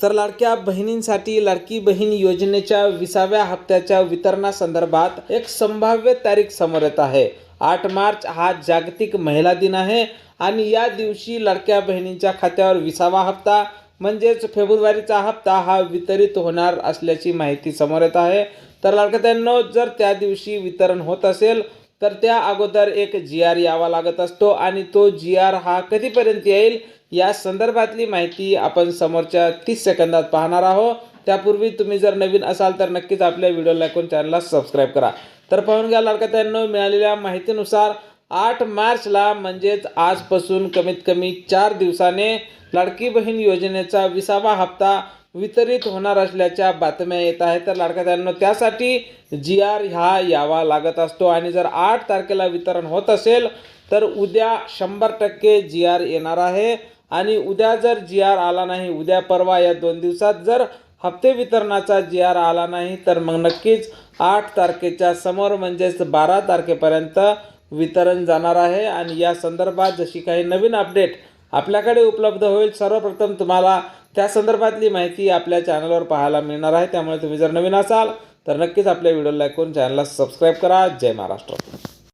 तर लाडक्या बहिणींसाठी लाडकी बहीण योजनेच्या 20व्या हप्त्याच्या वितरणासंदर्भात एक संभाव्य तारीख समोर येत आहे। 8 मार्च हा जागतिक महिला दिन आहे आणि या दिवशी लाडक्या बहिणींच्या खात्यावर 20वा हप्ता म्हणजेच फेब्रुवारीचा हप्ता हा वितरित होणार असल्याची माहिती समोर येत आहे। तर लाडक्यांनो, जर त्या दिवशी वितरण होत असेल तर त्या अगोदर एक GR यावा लागत असतो आणि तो GR हा कधीपर्यंत येईल या संदर्भातली माहिती आपण समोरच्या 30 सेकंदात पाहणार आहोत। त्यापूर्वी तुम्ही जर नवीन असाल तर नक्कीच आपल्या व्हिडिओला लाईक करून चॅनलला सबस्क्राईब करा। तर पाहून घ्या लाडक्यांनो, मिळालेल्या माहितीनुसार 8 मार्चला म्हणजेच आजपासून कमीत कमी 4 दिवसाने लाडकी बहीण योजनेचा 20वा हप्ता वितरित होणार असल्याच्या बातम्या येत आहेत। तर लाडक्यांनो, त्यासाठी GR हा यावा लागत असतो आणि जर 8 तारखेला वितरण होत असेल तर उद्या 100% GR येणार आहे आणि उद्या जर GR आला नाही, उद्या परवा या 2 दिवसात जर हप्ते वितरणाचा GR आला नाही तर मग नक्कीच 8 तारखेच्या समोर म्हणजेच 12 तारखेपर्यंत वितरण जाणार आहे। आणि या संदर्भात जशी काही नवीन अपडेट आपल्याकडे उपलब्ध होईल, सर्वप्रथम तुम्हाला त्या संदर्भातली माहिती आपल्या चॅनलवर पाहायला मिळणार आहे। त्यामुळे तुम्ही जर नवीन असाल तर नक्कीच आपल्या व्हिडिओला लाईक करून चॅनलला सबस्क्राईब करा। जय महाराष्ट्र।